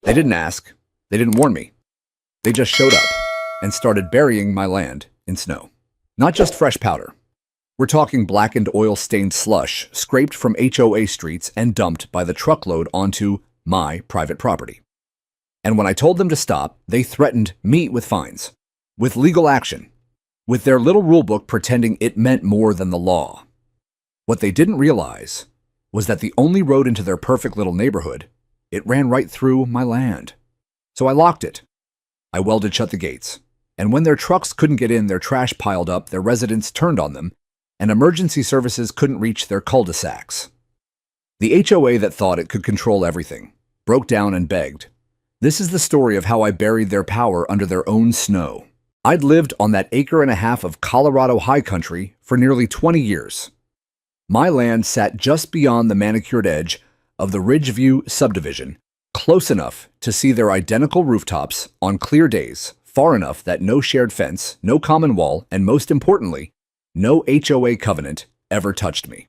They didn't ask. They didn't warn me. They just showed up and started burying my land in snow. Not just fresh powder. We're talking blackened oil-stained slush scraped from HOA streets and dumped by the truckload onto my private property. And when I told them to stop, they threatened me with fines, with legal action, with their little rulebook pretending it meant more than the law. What they didn't realize was that the only road into their perfect little neighborhood, it ran right through my land. So I locked it. I welded shut the gates. And when their trucks couldn't get in, their trash piled up, their residents turned on them, and emergency services couldn't reach their cul-de-sacs. The HOA that thought it could control everything broke down and begged. This is the story of how I buried their power under their own snow. I'd lived on that acre and a half of Colorado high country for nearly 20 years. My land sat just beyond the manicured edge of the Ridgeview subdivision, close enough to see their identical rooftops on clear days, far enough that no shared fence, no common wall, and most importantly, no HOA covenant ever touched me.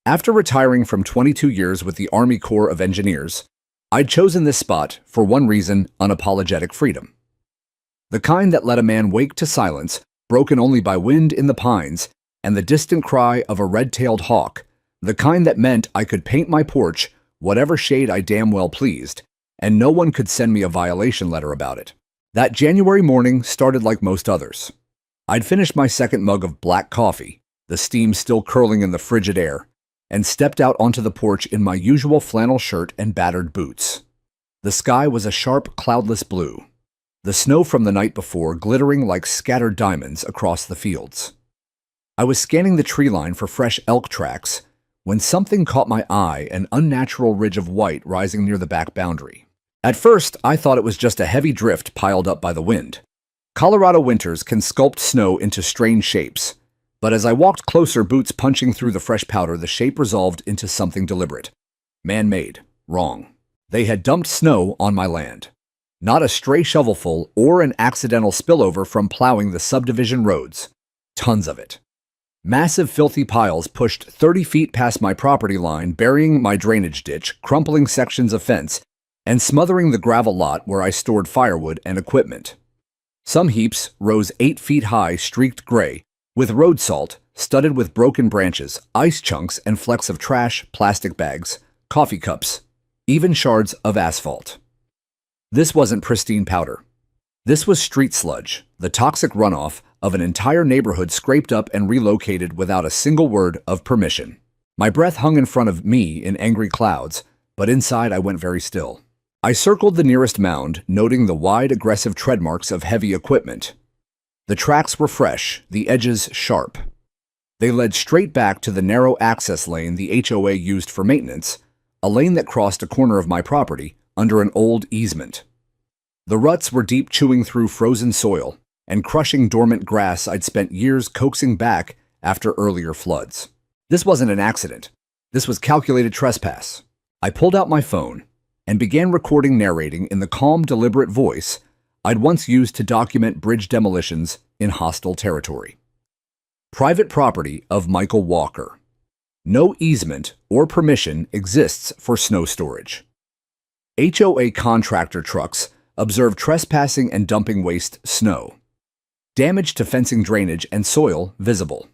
After retiring from 22 years with the Army Corps of Engineers, I'd chosen this spot for one reason: unapologetic freedom. The kind that let a man wake to silence, broken only by wind in the pines and the distant cry of a red-tailed hawk. The kind that meant I could paint my porch whatever shade I damn well pleased, and no one could send me a violation letter about it. That January morning started like most others. I'd finished my second mug of black coffee, the steam still curling in the frigid air, and stepped out onto the porch in my usual flannel shirt and battered boots. The sky was a sharp, cloudless blue, the snow from the night before glittering like scattered diamonds across the fields. I was scanning the tree line for fresh elk tracks when something caught my eye: an unnatural ridge of white rising near the back boundary. At first, I thought it was just a heavy drift piled up by the wind. Colorado winters can sculpt snow into strange shapes, but as I walked closer, boots punching through the fresh powder, the shape resolved into something deliberate. Man-made. Wrong. They had dumped snow on my land. Not a stray shovelful or an accidental spillover from plowing the subdivision roads. Tons of it. Massive filthy piles pushed 30 feet past my property line, burying my drainage ditch, crumpling sections of fence, and smothering the gravel lot where I stored firewood and equipment. Some heaps rose 8 feet high, streaked gray, with road salt, studded with broken branches, ice chunks, and flecks of trash, plastic bags, coffee cups, even shards of asphalt. This wasn't pristine powder. This was street sludge, the toxic runoff of an entire neighborhood scraped up and relocated without a single word of permission. My breath hung in front of me in angry clouds, but inside I went very still. I circled the nearest mound, noting the wide, aggressive tread marks of heavy equipment. The tracks were fresh, the edges sharp. They led straight back to the narrow access lane the HOA used for maintenance, a lane that crossed a corner of my property under an old easement. The ruts were deep, chewing through frozen soil and crushing dormant grass I'd spent years coaxing back after earlier floods. This wasn't an accident. This was calculated trespass. I pulled out my phone and began recording, narrating in the calm, deliberate voice I'd once used to document bridge demolitions in hostile territory. Private property of Michael Walker. No easement or permission exists for snow storage. HOA contractor trucks observe trespassing and dumping waste snow. Damage to fencing, drainage, and soil visible.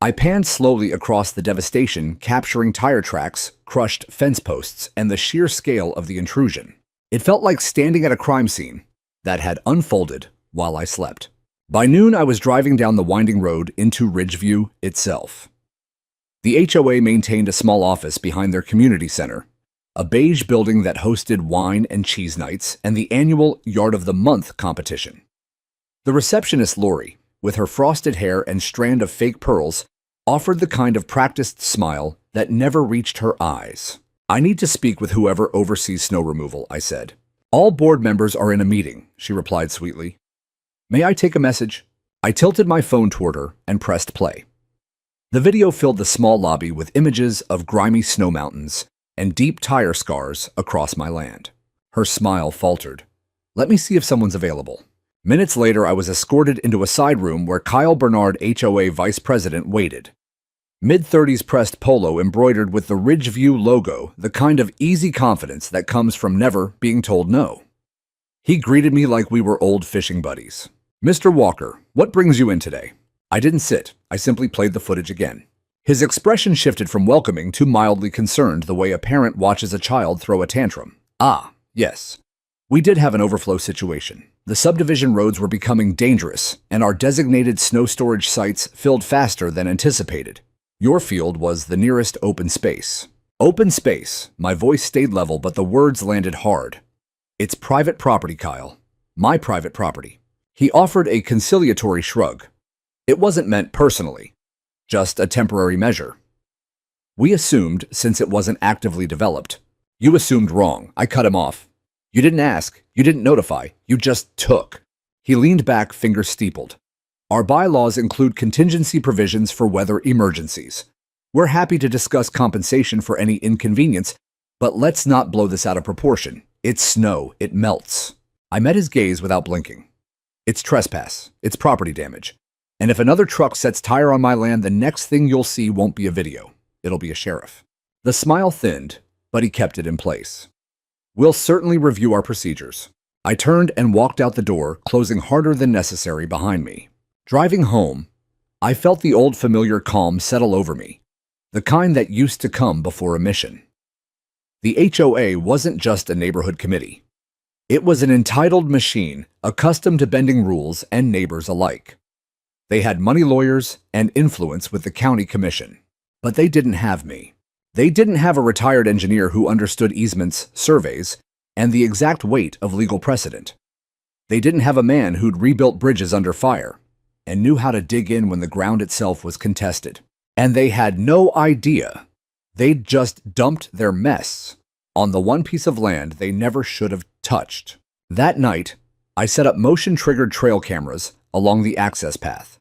I panned slowly across the devastation, capturing tire tracks, crushed fence posts, and the sheer scale of the intrusion. It felt like standing at a crime scene that had unfolded while I slept. By noon, I was driving down the winding road into Ridgeview itself. The HOA maintained a small office behind their community center, a beige building that hosted wine and cheese nights and the annual Yard of the Month competition. The receptionist, Lori, with her frosted hair and strand of fake pearls, offered the kind of practiced smile that never reached her eyes. "I need to speak with whoever oversees snow removal," I said. "All board members are in a meeting," she replied sweetly. "May I take a message?" I tilted my phone toward her and pressed play. The video filled the small lobby with images of grimy snow mountains and deep tire scars across my land. Her smile faltered. "Let me see if someone's available." Minutes later, I was escorted into a side room where Kyle Bernard, HOA Vice President, waited. Mid-30s pressed polo embroidered with the Ridgeview logo, the kind of easy confidence that comes from never being told no. He greeted me like we were old fishing buddies. "Mr. Walker, what brings you in today?" I didn't sit. I simply played the footage again. His expression shifted from welcoming to mildly concerned, the way a parent watches a child throw a tantrum. "Ah, yes. We did have an overflow situation. The subdivision roads were becoming dangerous, and our designated snow storage sites filled faster than anticipated. Your field was the nearest open space." Open space. My voice stayed level, but the words landed hard. "It's private property, Kyle. My private property." He offered a conciliatory shrug. It wasn't meant personally, just a temporary measure. "We assumed since it wasn't actively developed." "You assumed wrong." I cut him off. "You didn't ask. You didn't notify. You just took." He leaned back, fingers steepled. "Our bylaws include contingency provisions for weather emergencies. We're happy to discuss compensation for any inconvenience, but let's not blow this out of proportion. It's snow. It melts." I met his gaze without blinking. "It's trespass. It's property damage. And if another truck sets tire on my land, the next thing you'll see won't be a video. It'll be a sheriff." The smile thinned, but he kept it in place. "We'll certainly review our procedures." I turned and walked out the door, closing harder than necessary behind me. Driving home, I felt the old familiar calm settle over me, the kind that used to come before a mission. The HOA wasn't just a neighborhood committee. It was an entitled machine, accustomed to bending rules and neighbors alike. They had money lawyers and influence with the county commission. But they didn't have me. They didn't have a retired engineer who understood easements, surveys, and the exact weight of legal precedent. They didn't have a man who'd rebuilt bridges under fire and knew how to dig in when the ground itself was contested. And they had no idea. They'd just dumped their mess on the one piece of land they never should have touched. That night, I set up motion-triggered trail cameras along the access path.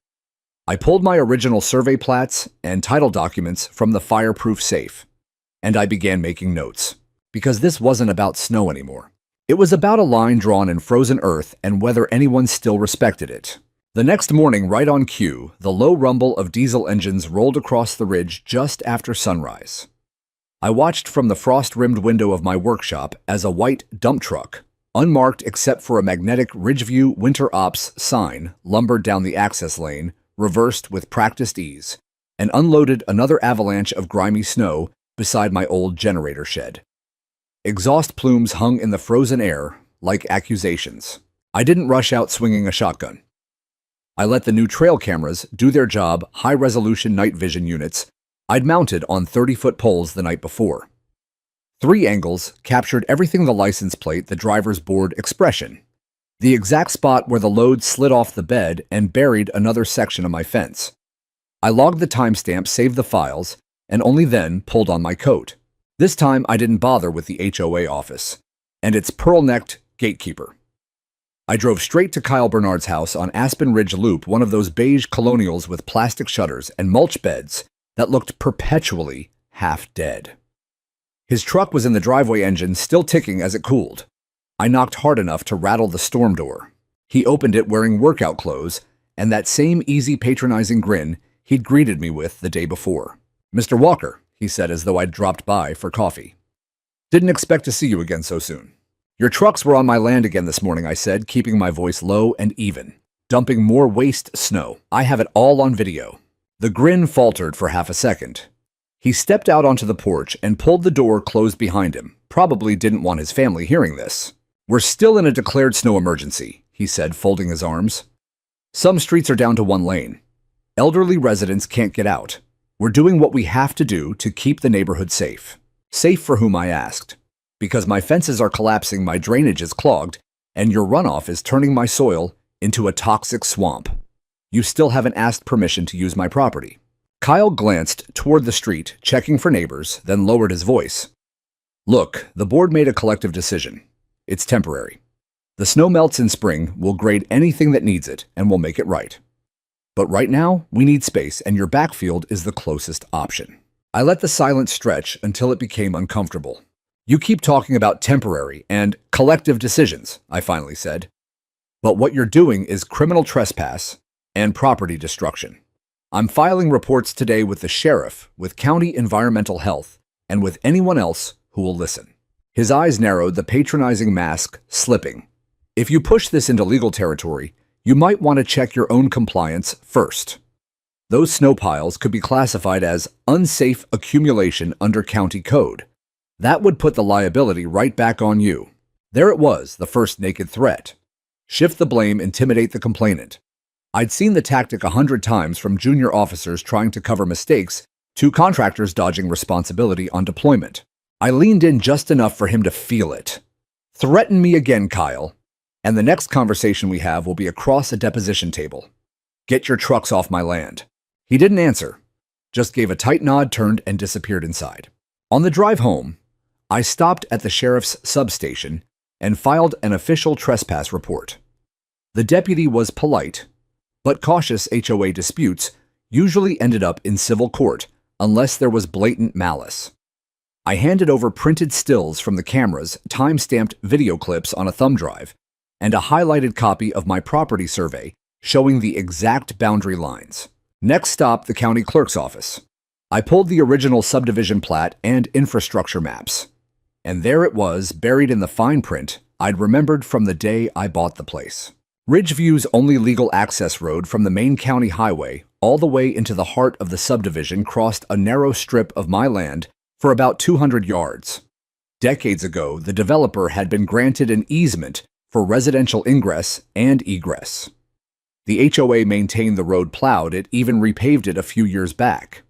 I pulled my original survey plats and title documents from the fireproof safe, and I began making notes, because this wasn't about snow anymore. It was about a line drawn in frozen earth and whether anyone still respected it. The next morning, right on cue, the low rumble of diesel engines rolled across the ridge just after sunrise. I watched from the frost-rimmed window of my workshop as a white dump truck, unmarked except for a magnetic Ridgeview Winter Ops sign, lumbered down the access lane, reversed with practiced ease, and unloaded another avalanche of grimy snow beside my old generator shed. Exhaust plumes hung in the frozen air like accusations. I didn't rush out swinging a shotgun. I let the new trail cameras do their job, high-resolution night vision units I'd mounted on 30-foot poles the night before. 3 angles captured everything: the license plate, the driver's board expression, the exact spot where the load slid off the bed and buried another section of my fence. I logged the timestamp, saved the files, and only then pulled on my coat. This time I didn't bother with the HOA office and its pearl-necked gatekeeper. I drove straight to Kyle Bernard's house on Aspen Ridge Loop, one of those beige colonials with plastic shutters and mulch beds that looked perpetually half dead. His truck was in the driveway, engine still ticking as it cooled. I knocked hard enough to rattle the storm door. He opened it wearing workout clothes and that same easy, patronizing grin he'd greeted me with the day before. "Mr. Walker," he said as though I'd dropped by for coffee. "Didn't expect to see you again so soon." "Your trucks were on my land again this morning," I said, keeping my voice low and even, dumping more waste snow. "I have it all on video." The grin faltered for half a second. He stepped out onto the porch and pulled the door closed behind him. Probably didn't want his family hearing this. "We're still in a declared snow emergency," he said, folding his arms. "Some streets are down to 1 lane. Elderly residents can't get out. We're doing what we have to do to keep the neighborhood safe." "Safe for whom?" I asked. "Because my fences are collapsing, my drainage is clogged, and your runoff is turning my soil into a toxic swamp. You still haven't asked permission to use my property." Kyle glanced toward the street, checking for neighbors, then lowered his voice. "Look, the board made a collective decision. It's temporary. The snow melts in spring, we'll grade anything that needs it, and we'll make it right. But right now, we need space, and your backfield is the closest option." I let the silence stretch until it became uncomfortable. "You keep talking about temporary and collective decisions," I finally said. "But what you're doing is criminal trespass and property destruction. I'm filing reports today with the sheriff, with county environmental health, and with anyone else who will listen." His eyes narrowed, the patronizing mask slipping. "If you push this into legal territory, you might want to check your own compliance first. Those snow piles could be classified as unsafe accumulation under county code. That would put the liability right back on you." There it was, the first naked threat. Shift the blame, intimidate the complainant. I'd seen the tactic 100 times, from junior officers trying to cover mistakes to contractors dodging responsibility on deployment. I leaned in just enough for him to feel it. "Threaten me again, Kyle, and the next conversation we have will be across a deposition table. Get your trucks off my land." He didn't answer, just gave a tight nod, turned, and disappeared inside. On the drive home, I stopped at the sheriff's substation and filed an official trespass report. The deputy was polite, but cautious. HOA disputes usually ended up in civil court unless there was blatant malice. I handed over printed stills from the cameras, time-stamped video clips on a thumb drive, and a highlighted copy of my property survey showing the exact boundary lines. Next stop, the county clerk's office. I pulled the original subdivision plat and infrastructure maps. And there it was, buried in the fine print I'd remembered from the day I bought the place. Ridgeview's only legal access road from the main county highway all the way into the heart of the subdivision crossed a narrow strip of my land for about 200 yards. Decades ago, the developer had been granted an easement for residential ingress and egress. The HOA maintained the road, plowed it, even repaved it a few years back.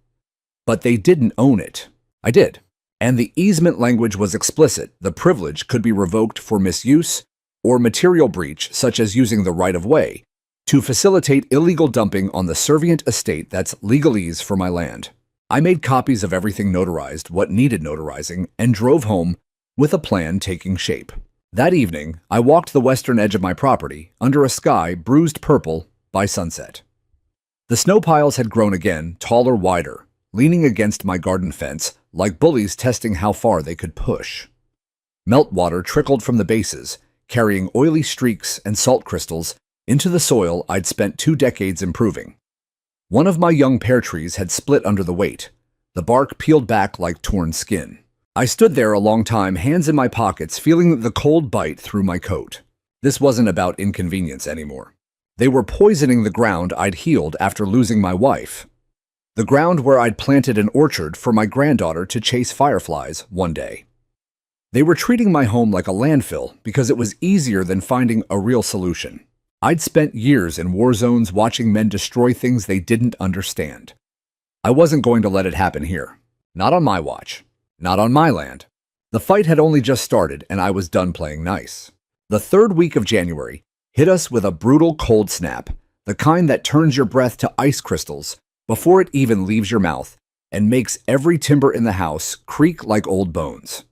But they didn't own it. I did. And the easement language was explicit. The privilege could be revoked for misuse or material breach, such as using the right-of-way, to facilitate illegal dumping on the servient estate. That's legalese for my land. I made copies of everything, notarized what needed notarizing, and drove home with a plan taking shape. That evening, I walked the western edge of my property under a sky bruised purple by sunset. The snow piles had grown again, taller, wider, leaning against my garden fence like bullies testing how far they could push. Meltwater trickled from the bases, carrying oily streaks and salt crystals into the soil I'd spent 2 decades improving. One of my young pear trees had split under the weight, the bark peeled back like torn skin. I stood there a long time, hands in my pockets, feeling the cold bite through my coat. This wasn't about inconvenience anymore. They were poisoning the ground I'd healed after losing my wife. The ground where I'd planted an orchard for my granddaughter to chase fireflies one day. They were treating my home like a landfill because it was easier than finding a real solution. I'd spent years in war zones watching men destroy things they didn't understand. I wasn't going to let it happen here. Not on my watch. Not on my land. The fight had only just started, and I was done playing nice. The 3rd week of January hit us with a brutal cold snap, the kind that turns your breath to ice crystals before it even leaves your mouth and makes every timber in the house creak like old bones.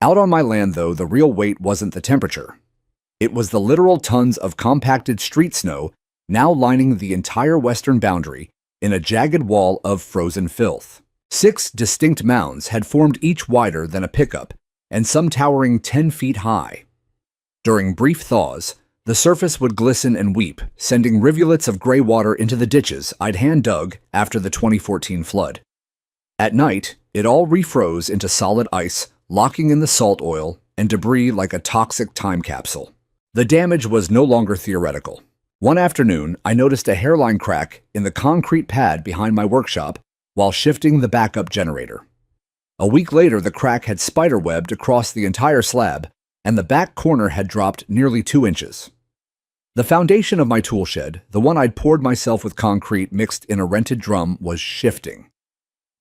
Out on my land, though, the real weight wasn't the temperature. It was the literal tons of compacted street snow now lining the entire western boundary in a jagged wall of frozen filth. 6 distinct mounds had formed, each wider than a pickup, and some towering 10 feet high. During brief thaws, the surface would glisten and weep, sending rivulets of gray water into the ditches I'd hand-dug after the 2014 flood. At night, it all refroze into solid ice, locking in the salt oil and debris like a toxic time capsule. The damage was no longer theoretical. One afternoon, I noticed a hairline crack in the concrete pad behind my workshop while shifting the backup generator. A week later, the crack had spiderwebbed across the entire slab, and the back corner had dropped nearly 2 inches. The foundation of my tool shed, the one I'd poured myself with concrete mixed in a rented drum, was shifting.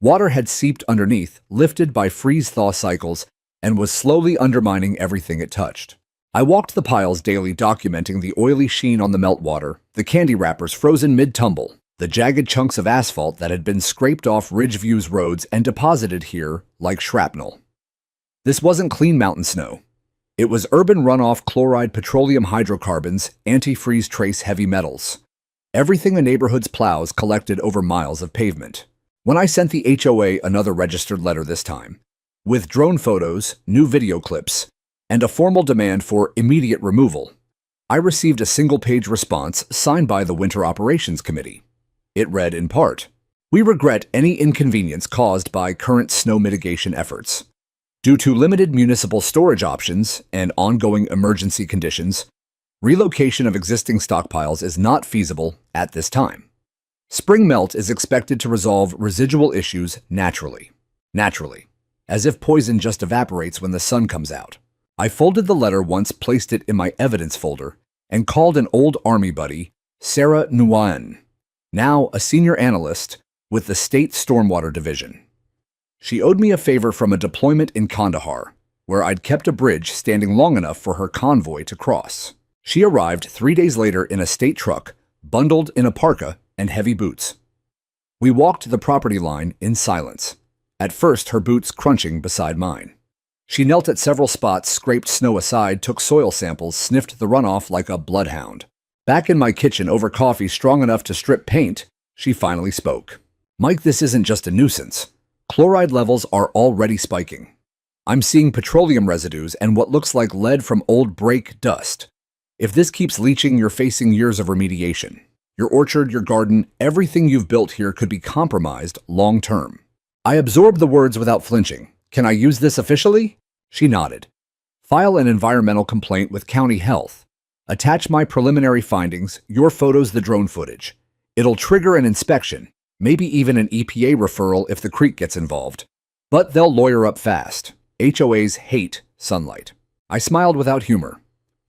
Water had seeped underneath, lifted by freeze-thaw cycles, and was slowly undermining everything it touched. I walked the piles daily, documenting the oily sheen on the meltwater, the candy wrappers frozen mid-tumble, the jagged chunks of asphalt that had been scraped off Ridgeview's roads and deposited here like shrapnel. This wasn't clean mountain snow. It was urban runoff, chloride, petroleum hydrocarbons, antifreeze trace heavy metals. Everything a neighborhood's plows collected over miles of pavement. When I sent the HOA another registered letter this time, with drone photos, new video clips, and a formal demand for immediate removal, I received a single-page response signed by the Winter Operations Committee. It read in part, "We regret any inconvenience caused by current snow mitigation efforts. Due to limited municipal storage options and ongoing emergency conditions, relocation of existing stockpiles is not feasible at this time. Spring melt is expected to resolve residual issues naturally. Naturally. As if poison just evaporates when the sun comes out." I folded the letter once, placed it in my evidence folder, and called an old Army buddy, Sarah Nguyen, now a senior analyst with the State Stormwater Division. She owed me a favor from a deployment in Kandahar, where I'd kept a bridge standing long enough for her convoy to cross. She arrived 3 days later in a state truck, bundled in a parka and heavy boots. We walked the property line in silence, at first her boots crunching beside mine. She knelt at several spots, scraped snow aside, took soil samples, sniffed the runoff like a bloodhound. Back in my kitchen over coffee strong enough to strip paint, she finally spoke. "Mike, this isn't just a nuisance. Chloride levels are already spiking. I'm seeing petroleum residues and what looks like lead from old brake dust. If this keeps leaching, you're facing years of remediation. Your orchard, your garden, everything you've built here could be compromised long term." I absorbed the words without flinching. "Can I use this officially?" She nodded. "File an environmental complaint with county health. Attach my preliminary findings, your photos, the drone footage. It'll trigger an inspection, maybe even an EPA referral if the creek gets involved. But they'll lawyer up fast. HOAs hate sunlight." I smiled without humor.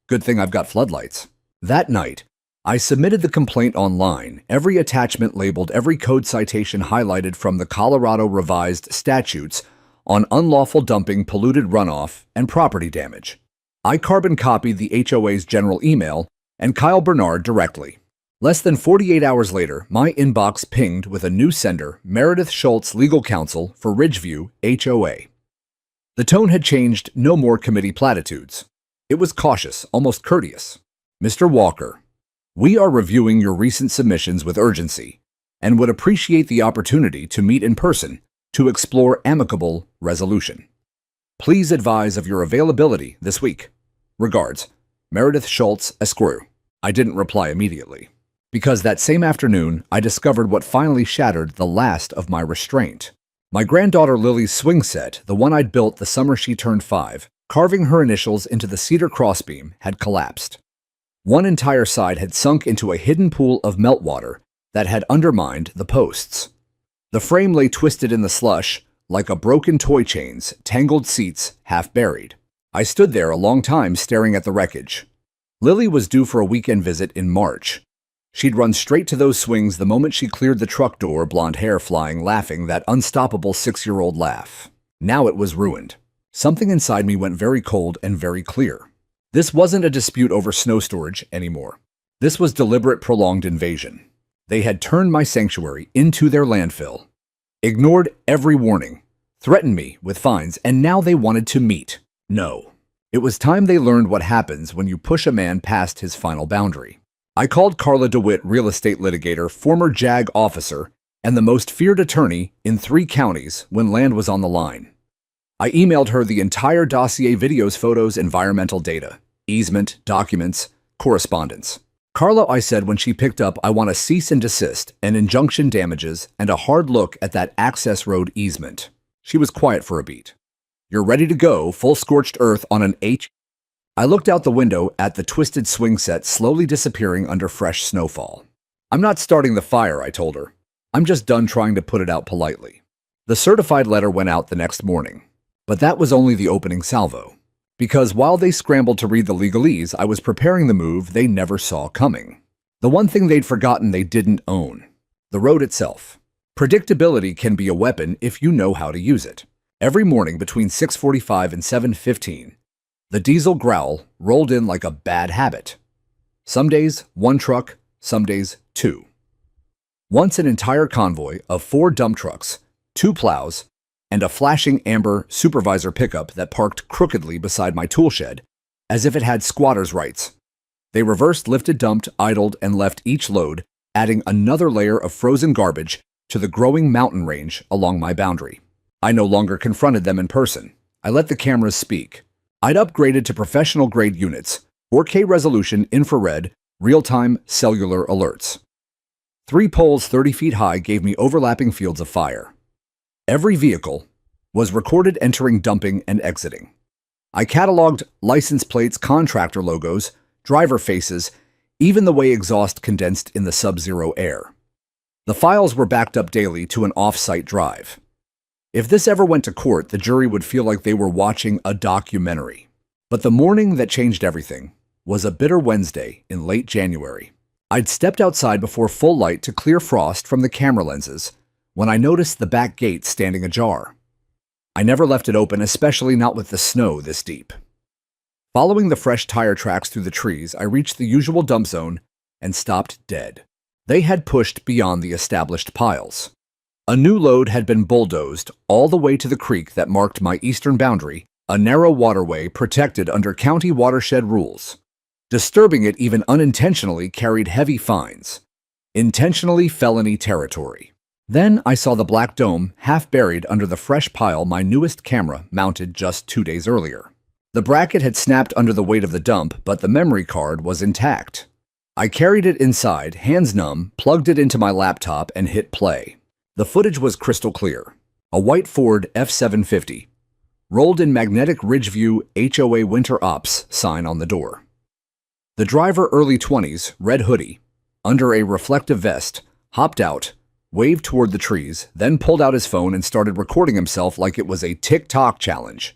Good thing I've got floodlights. That night, I submitted the complaint online, every attachment labeled, every code citation highlighted from the Colorado Revised Statutes on unlawful dumping, polluted runoff, and property damage. I carbon copied the HOA's general email and Kyle Bernard directly. Less than 48 hours later, my inbox pinged with a new sender, Meredith Schultz, legal counsel for Ridgeview HOA. The tone had changed, no more committee platitudes. It was cautious, almost courteous. "Mr. Walker, we are reviewing your recent submissions with urgency and would appreciate the opportunity to meet in person to explore amicable resolution. Please advise of your availability this week. Regards, Meredith Schultz, Esquire." I didn't reply immediately, because that same afternoon I discovered what finally shattered the last of my restraint. My granddaughter Lily's swing set, the one I'd built the summer she turned 5, carving her initials into the cedar crossbeam, had collapsed. One entire side had sunk into a hidden pool of meltwater that had undermined the posts. The frame lay twisted in the slush, like a broken toy chain's tangled seats half buried. I stood there a long time staring at the wreckage. Lily was due for a weekend visit in March. She'd run straight to those swings the moment she cleared the truck door, blonde hair flying, laughing that unstoppable 6-year-old laugh. Now it was ruined. Something inside me went very cold and very clear. This wasn't a dispute over snow storage anymore. This was deliberate, prolonged invasion. They had turned my sanctuary into their landfill, ignored every warning, threatened me with fines, and now they wanted to meet. No. It was time they learned what happens when you push a man past his final boundary. I called Carla DeWitt, real estate litigator, former JAG officer, and the most feared attorney in 3 counties when land was on the line. I emailed her the entire dossier, videos, photos, environmental data, easement, documents, correspondence. "Carla," I said when she picked up, "I want a cease and desist, an injunction, damages, and a hard look at that access road easement." She was quiet for a beat. "You're ready to go, full scorched earth on an H." I looked out the window at the twisted swing set slowly disappearing under fresh snowfall. "I'm not starting the fire," I told her. "I'm just done trying to put it out politely." The certified letter went out the next morning. But that was only the opening salvo. Because while they scrambled to read the legalese, I was preparing the move they never saw coming. The one thing they'd forgotten they didn't own: the road itself. Predictability can be a weapon if you know how to use it. Every morning between 6:45 and 7:15, the diesel growl rolled in like a bad habit. Some days, 1 truck, some days, 2. Once an entire convoy of 4 dump trucks, 2 plows, and a flashing amber supervisor pickup that parked crookedly beside my tool shed, as if it had squatter's rights. They reversed, lifted, dumped, idled, and left each load, adding another layer of frozen garbage to the growing mountain range along my boundary. I no longer confronted them in person. I let the cameras speak. I'd upgraded to professional-grade units, 4K resolution, infrared, real-time cellular alerts. 3 poles 30 feet high gave me overlapping fields of fire. Every vehicle was recorded entering, dumping, and exiting. I cataloged license plates, contractor logos, driver faces, even the way exhaust condensed in the sub-zero air. The files were backed up daily to an off-site drive. If this ever went to court, the jury would feel like they were watching a documentary. But the morning that changed everything was a bitter Wednesday in late January. I'd stepped outside before full light to clear frost from the camera lenses when I noticed the back gate standing ajar. I never left it open, especially not with the snow this deep. Following the fresh tire tracks through the trees, I reached the usual dump zone and stopped dead. They had pushed beyond the established piles. A new load had been bulldozed all the way to the creek that marked my eastern boundary, a narrow waterway protected under county watershed rules. Disturbing it even unintentionally carried heavy fines. Intentionally felony territory. Then I saw the black dome half buried under the fresh pile my newest camera mounted just 2 days earlier. The bracket had snapped under the weight of the dump, but the memory card was intact. I carried it inside, hands numb, plugged it into my laptop, and hit play. The footage was crystal clear. A white Ford F-750, rolled in magnetic Ridgeview HOA Winter Ops sign on the door. The driver, early 20s, red hoodie, under a reflective vest, hopped out, waved toward the trees, then pulled out his phone and started recording himself like it was a TikTok challenge.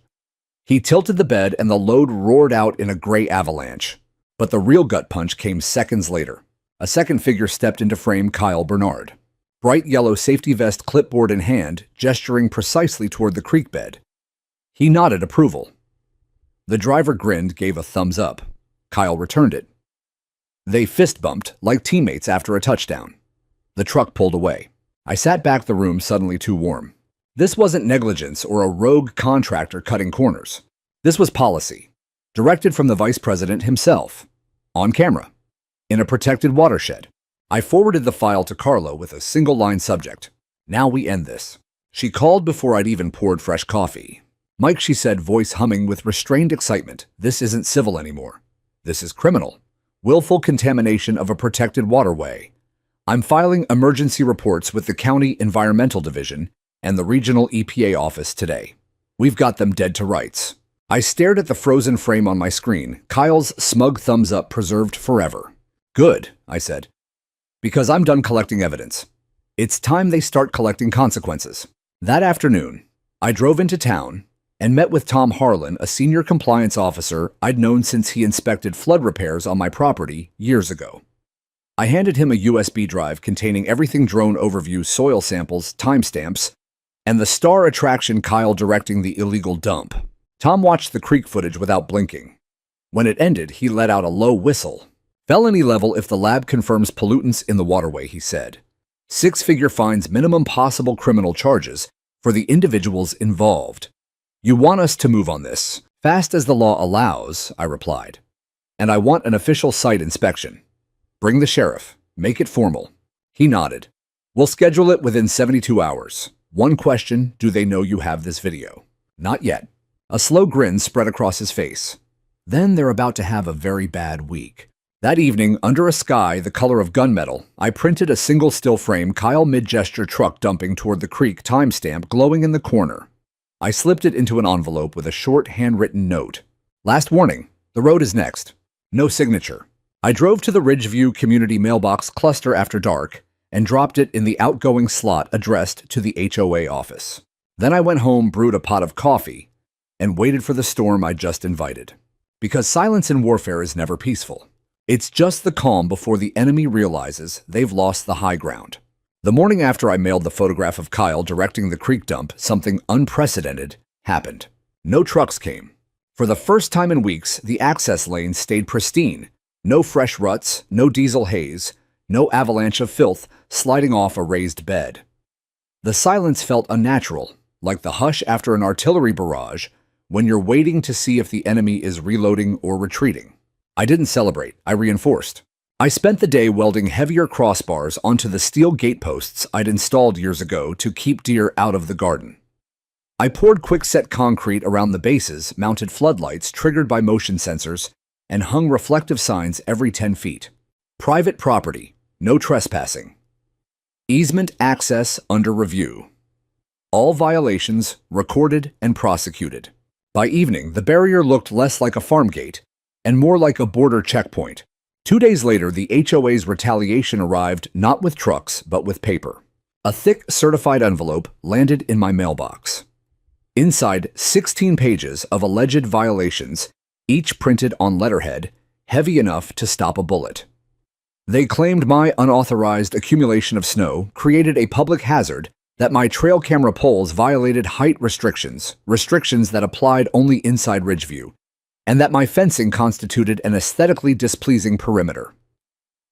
He tilted the bed and the load roared out in a gray avalanche. But the real gut punch came seconds later. A second figure stepped into frame, Kyle Bernard. Bright yellow safety vest, clipboard in hand, gesturing precisely toward the creek bed. He nodded approval. The driver grinned, gave a thumbs up. Kyle returned it. They fist bumped like teammates after a touchdown. The truck pulled away. I sat back, the room suddenly too warm. This wasn't negligence or a rogue contractor cutting corners. This was policy, directed from the vice president himself, on camera, in a protected watershed. I forwarded the file to Carla with a single-line subject. Now we end this. She called before I'd even poured fresh coffee. Mike, she said, voice humming with restrained excitement, this isn't civil anymore. This is criminal. Willful contamination of a protected waterway. I'm filing emergency reports with the County Environmental Division and the Regional EPA office today. We've got them dead to rights. I stared at the frozen frame on my screen, Kyle's smug thumbs up preserved forever. Good, I said, because I'm done collecting evidence. It's time they start collecting consequences. That afternoon, I drove into town and met with Tom Harlan, a senior compliance officer I'd known since he inspected flood repairs on my property years ago. I handed him a USB drive containing everything: drone overview, soil samples, timestamps, and the star attraction, Kyle directing the illegal dump. Tom watched the creek footage without blinking. When it ended, he let out a low whistle. Felony level if the lab confirms pollutants in the waterway, he said. 6-figure fines, minimum possible criminal charges for the individuals involved. You want us to move on this, fast as the law allows, I replied. And I want an official site inspection. Bring the sheriff. Make it formal. He nodded. We'll schedule it within 72 hours. One question, do they know you have this video? Not yet. A slow grin spread across his face. Then they're about to have a very bad week. That evening, under a sky the color of gunmetal, I printed a single still frame, Kyle mid-gesture, truck dumping toward the creek, timestamp glowing in the corner. I slipped it into an envelope with a short handwritten note. Last warning, the road is next. No signature. I drove to the Ridgeview Community Mailbox Cluster after dark and dropped it in the outgoing slot addressed to the HOA office. Then I went home, brewed a pot of coffee, and waited for the storm I'd just invited. Because silence in warfare is never peaceful. It's just the calm before the enemy realizes they've lost the high ground. The morning after I mailed the photograph of Kyle directing the creek dump, something unprecedented happened. No trucks came. For the first time in weeks, the access lanes stayed pristine. No fresh ruts, no diesel haze, no avalanche of filth sliding off a raised bed. The silence felt unnatural, like the hush after an artillery barrage when you're waiting to see if the enemy is reloading or retreating. I didn't celebrate, I reinforced. I spent the day welding heavier crossbars onto the steel gateposts I'd installed years ago to keep deer out of the garden. I poured quick-set concrete around the bases, mounted floodlights triggered by motion sensors, and hung reflective signs every 10 feet. Private property, no trespassing. Easement access under review. All violations recorded and prosecuted. By evening, the barrier looked less like a farm gate and more like a border checkpoint. 2 days later, the HOA's retaliation arrived not with trucks, but with paper. A thick, certified envelope landed in my mailbox. Inside, 16 pages of alleged violations, each printed on letterhead, heavy enough to stop a bullet. They claimed my unauthorized accumulation of snow created a public hazard, that my trail camera poles violated height restrictions that applied only inside Ridgeview, and that my fencing constituted an aesthetically displeasing perimeter.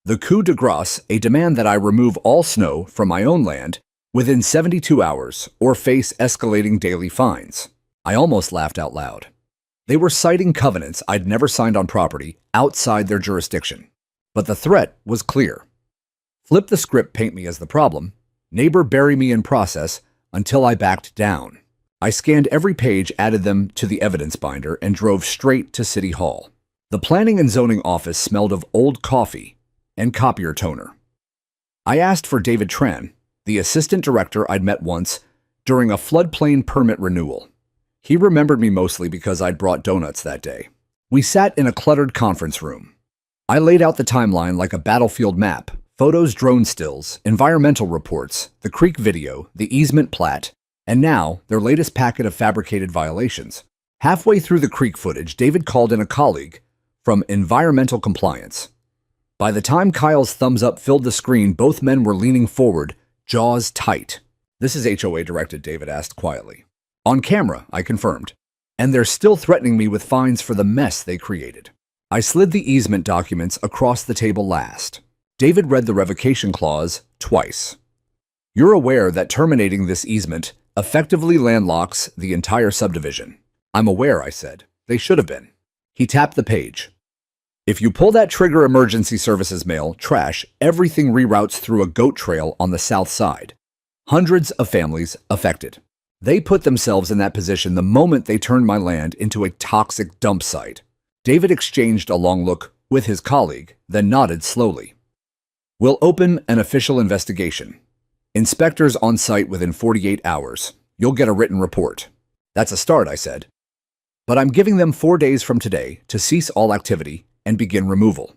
The coup de grace, a demand that I remove all snow from my own land within 72 hours or face escalating daily fines. I almost laughed out loud. They were citing covenants I'd never signed on property outside their jurisdiction. But the threat was clear. Flip the script, paint me as the problem. Neighbor, bury me in process until I backed down. I scanned every page, added them to the evidence binder, and drove straight to City Hall. The planning and zoning office smelled of old coffee and copier toner. I asked for David Tran, the assistant director I'd met once during a floodplain permit renewal. He remembered me mostly because I'd brought donuts that day. We sat in a cluttered conference room. I laid out the timeline like a battlefield map: photos, drone stills, environmental reports, the creek video, the easement plat, and now their latest packet of fabricated violations. Halfway through the creek footage, David called in a colleague from Environmental Compliance. By the time Kyle's thumbs up filled the screen, both men were leaning forward, jaws tight. "This is HOA directed," David asked quietly. "On camera," I confirmed. "And they're still threatening me with fines for the mess they created." I slid the easement documents across the table last. David read the revocation clause twice. "You're aware that terminating this easement effectively landlocks the entire subdivision." "I'm aware," I said. "They should have been." He tapped the page. "If you pull that trigger, emergency services mail, trash, everything reroutes through a goat trail on the south side. Hundreds of families affected. They put themselves in that position the moment they turned my land into a toxic dump site." David exchanged a long look with his colleague, then nodded slowly. "We'll open an official investigation. Inspectors on site within 48 hours. You'll get a written report." "That's a start," I said. "But I'm giving them 4 days from today to cease all activity and begin removal.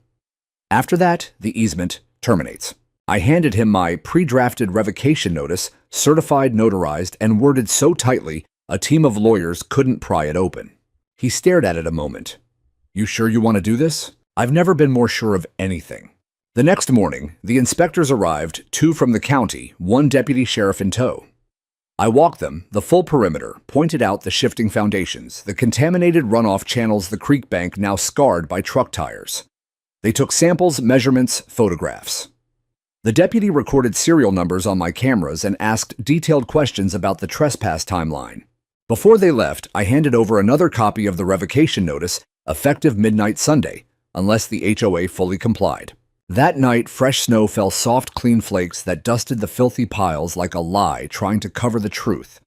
After that, the easement terminates." I handed him my pre-drafted revocation notice, certified, notarized, and worded so tightly a team of lawyers couldn't pry it open. He stared at it a moment. "You sure you want to do this?" "I've never been more sure of anything." The next morning, the inspectors arrived, 2 from the county, 1 deputy sheriff in tow. I walked them, the full perimeter, pointed out the shifting foundations, the contaminated runoff channels, the creek bank now scarred by truck tires. They took samples, measurements, photographs. The deputy recorded serial numbers on my cameras and asked detailed questions about the trespass timeline. Before they left, I handed over another copy of the revocation notice, effective midnight Sunday, unless the HOA fully complied. That night, fresh snow fell, soft, clean flakes that dusted the filthy piles like a lie trying to cover the truth.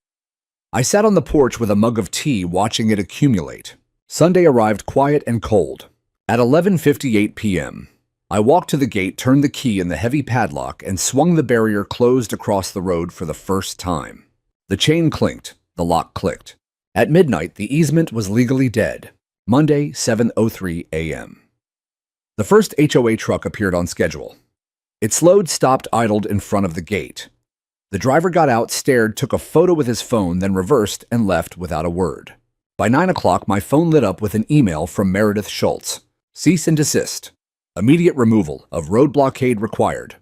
I sat on the porch with a mug of tea, watching it accumulate. Sunday arrived quiet and cold. At 11:58 p.m., I walked to the gate, turned the key in the heavy padlock, and swung the barrier closed across the road for the first time. The chain clinked, the lock clicked. At midnight, the easement was legally dead. Monday, 7:03 a.m. The first HOA truck appeared on schedule. It slowed, stopped, idled in front of the gate. The driver got out, stared, took a photo with his phone, then reversed and left without a word. By 9 o'clock, my phone lit up with an email from Meredith Schultz. "Cease and desist. Immediate removal of road blockade required.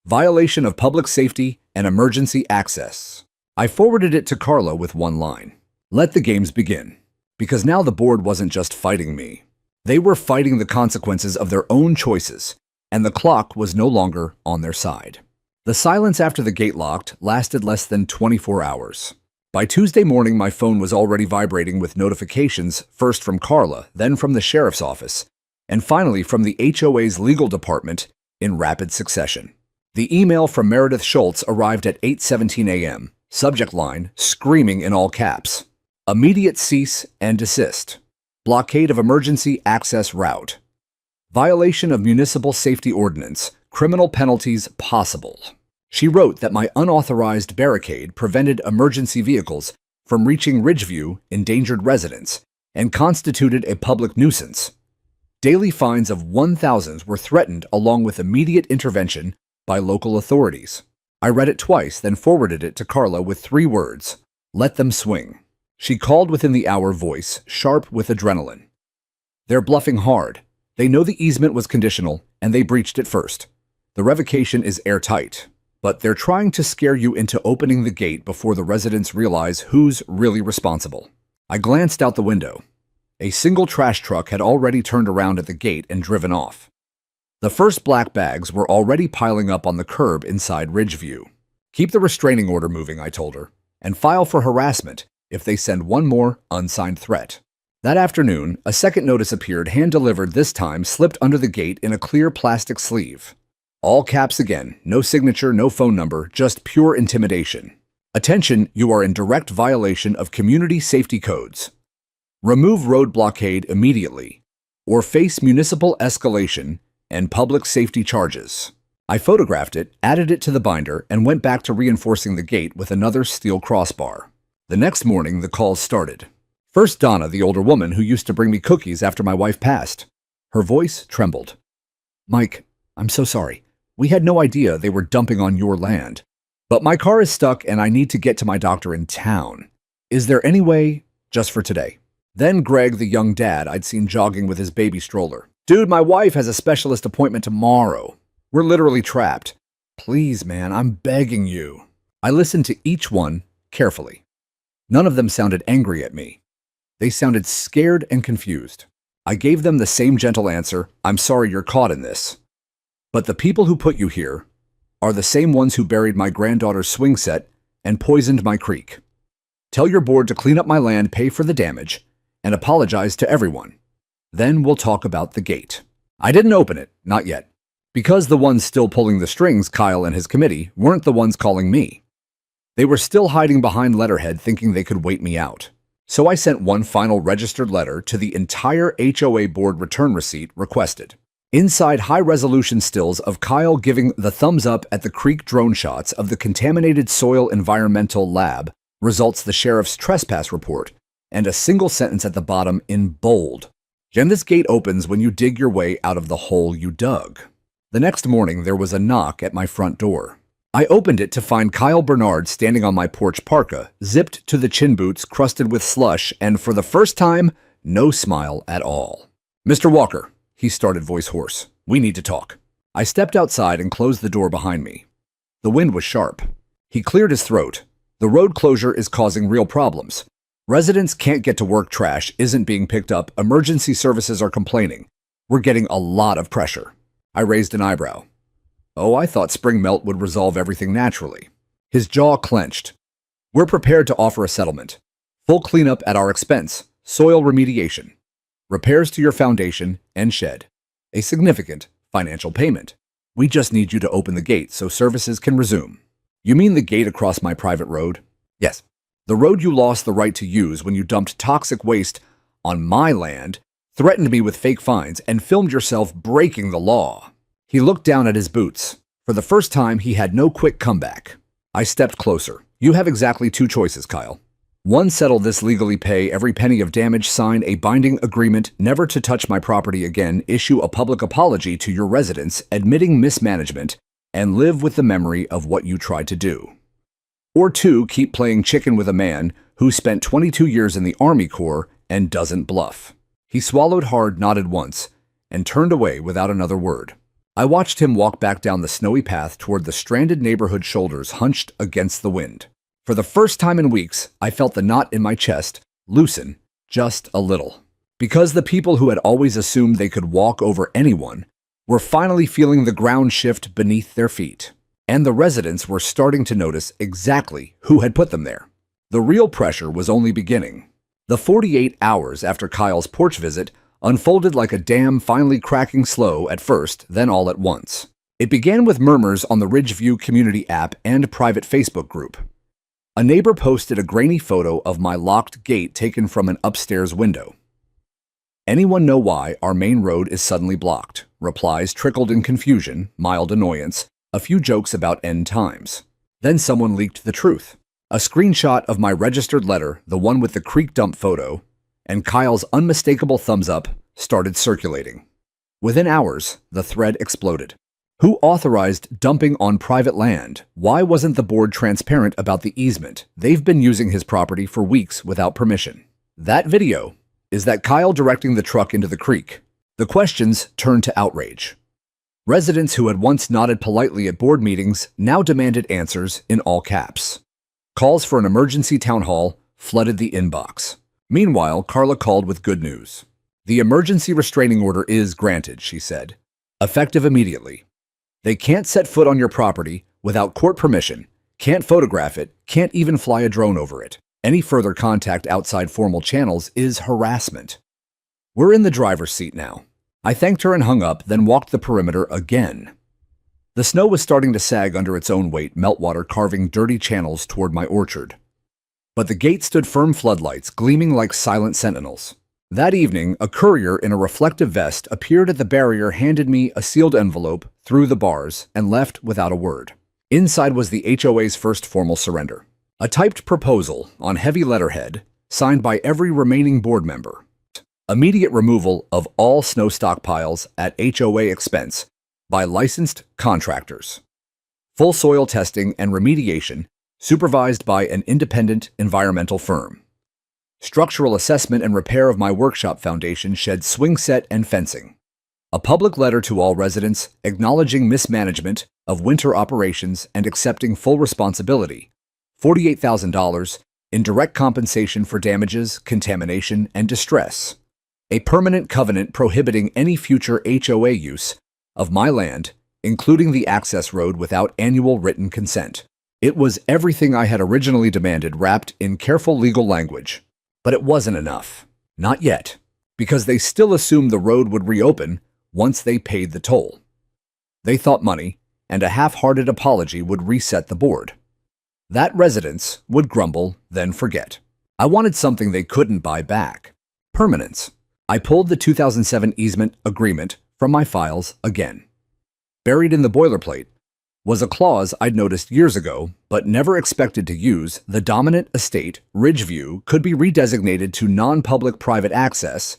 Violation of public safety and emergency access." I forwarded it to Carla with one line. Let the games begin. Because now the board wasn't just fighting me. They were fighting the consequences of their own choices, and the clock was no longer on their side. The silence after the gate locked lasted less than 24 hours. By Tuesday morning, my phone was already vibrating with notifications, first from Carla, then from the sheriff's office, and finally from the HOA's legal department in rapid succession. The email from Meredith Schultz arrived at 8:17 a.m., subject line screaming in all caps. Immediate cease and desist. Blockade of emergency access route. Violation of municipal safety ordinance. Criminal penalties possible. She wrote that my unauthorized barricade prevented emergency vehicles from reaching Ridgeview endangered residents and constituted a public nuisance. Daily fines of 1,000 were threatened along with immediate intervention by local authorities. I read it twice, then forwarded it to Carla with 3 words: "Let them swing." She called within the hour, voice sharp with adrenaline. "They're bluffing hard. They know the easement was conditional, and they breached it first. The revocation is airtight, but they're trying to scare you into opening the gate before the residents realize who's really responsible." I glanced out the window. A single trash truck had already turned around at the gate and driven off. The first black bags were already piling up on the curb inside Ridgeview. "Keep the restraining order moving," I told her, "and file for harassment if they send one more unsigned threat." That afternoon, a second notice appeared, hand-delivered, this time slipped under the gate in a clear plastic sleeve. All caps again, no signature, no phone number, just pure intimidation. "Attention, you are in direct violation of community safety codes. Remove road blockade immediately, or face municipal escalation and public safety charges." I photographed it, added it to the binder, and went back to reinforcing the gate with another steel crossbar. The next morning, the calls started. First, Donna, the older woman who used to bring me cookies after my wife passed. Her voice trembled. "Mike, I'm so sorry. We had no idea they were dumping on your land. But my car is stuck and I need to get to my doctor in town. Is there any way, just for today?" Then Greg, the young dad I'd seen jogging with his baby stroller. "Dude, my wife has a specialist appointment tomorrow. We're literally trapped. Please, man, I'm begging you." I listened to each one carefully. None of them sounded angry at me. They sounded scared and confused. I gave them the same gentle answer: "I'm sorry you're caught in this. But the people who put you here are the same ones who buried my granddaughter's swing set and poisoned my creek. Tell your board to clean up my land, pay for the damage, and apologize to everyone. Then we'll talk about the gate." I didn't open it, not yet, because the ones still pulling the strings, Kyle and his committee, weren't the ones calling me. They were still hiding behind letterhead, thinking they could wait me out. So I sent one final registered letter to the entire HOA board return receipt requested. Inside, high-resolution stills of Kyle giving the thumbs up at the creek drone shots of the contaminated soil environmental lab, results the sheriff's trespass report, and a single sentence at the bottom in bold: "And this gate opens when you dig your way out of the hole you dug." The next morning, there was a knock at my front door. I opened it to find Kyle Bernard standing on my porch parka, zipped to the chin boots, crusted with slush, and for the first time, no smile at all. "Mr. Walker," he started, voice hoarse, "we need to talk." I stepped outside and closed the door behind me. The wind was sharp. He cleared his throat. "The road closure is causing real problems. Residents can't get to work, trash isn't being picked up, emergency services are complaining. We're getting a lot of pressure." I raised an eyebrow. "Oh, I thought spring melt would resolve everything naturally." His jaw clenched. "We're prepared to offer a settlement. Full cleanup at our expense, soil remediation, repairs to your foundation and shed. A significant financial payment. We just need you to open the gate so services can resume." "You mean the gate across my private road?" "Yes. The road you lost the right to use when you dumped toxic waste on my land, threatened me with fake fines, and filmed yourself breaking the law." He looked down at his boots. For the first time, he had no quick comeback. I stepped closer. "You have exactly 2 choices, Kyle. 1, settle this legally, pay every penny of damage, sign a binding agreement never to touch my property again, issue a public apology to your residents admitting mismanagement, and live with the memory of what you tried to do. Or 2, keep playing chicken with a man who spent 22 years in the Army Corps and doesn't bluff." He swallowed hard, nodded once, and turned away without another word. I watched him walk back down the snowy path toward the stranded neighborhood, shoulders hunched against the wind. For the first time in weeks, I felt the knot in my chest loosen just a little. Because the people who had always assumed they could walk over anyone were finally feeling the ground shift beneath their feet. And the residents were starting to notice exactly who had put them there. The real pressure was only beginning. The 48 hours after Kyle's porch visit unfolded like a dam, finally cracking slow at first, then all at once. It began with murmurs on the Ridgeview community app and private Facebook group. A neighbor posted a grainy photo of my locked gate taken from an upstairs window. "Anyone know why our main road is suddenly blocked?" Replies trickled in confusion, mild annoyance, a few jokes about end times. Then someone leaked the truth. A screenshot of my registered letter, the one with the creek dump photo, and Kyle's unmistakable thumbs up started circulating. Within hours, the thread exploded. Who authorized dumping on private land? Why wasn't the board transparent about the easement? They've been using his property for weeks without permission. That video is that Kyle directing the truck into the creek. The questions turned to outrage. Residents who had once nodded politely at board meetings now demanded answers in all caps. Calls for an emergency town hall flooded the inbox. Meanwhile, Carla called with good news. The emergency restraining order is granted, she said. Effective immediately. They can't set foot on your property without court permission, can't photograph it, can't even fly a drone over it. Any further contact outside formal channels is harassment. We're in the driver's seat now. I thanked her and hung up, then walked the perimeter again. The snow was starting to sag under its own weight, meltwater carving dirty channels toward my orchard. But the gate stood firm, floodlights gleaming like silent sentinels. That evening, a courier in a reflective vest appeared at the barrier, handed me a sealed envelope through the bars, and left without a word. Inside was the HOA's first formal surrender. A typed proposal on heavy letterhead, signed by every remaining board member. Immediate removal of all snow stockpiles at HOA expense by licensed contractors. Full soil testing and remediation supervised by an independent environmental firm. Structural assessment and repair of my workshop foundation shed swing set and fencing. A public letter to all residents acknowledging mismanagement of winter operations and accepting full responsibility. $48,000 in direct compensation for damages, contamination, and distress. A permanent covenant prohibiting any future HOA use of my land, including the access road, without annual written consent. It was everything I had originally demanded, wrapped in careful legal language. But it wasn't enough. Not yet, because they still assumed the road would reopen once they paid the toll. They thought money and a half-hearted apology would reset the board. That residents would grumble, then forget. I wanted something they couldn't buy back. Permanence. I pulled the 2007 easement agreement from my files again. Buried in the boilerplate was a clause I'd noticed years ago, but never expected to use. The dominant estate, Ridgeview, could be redesignated to non-public private access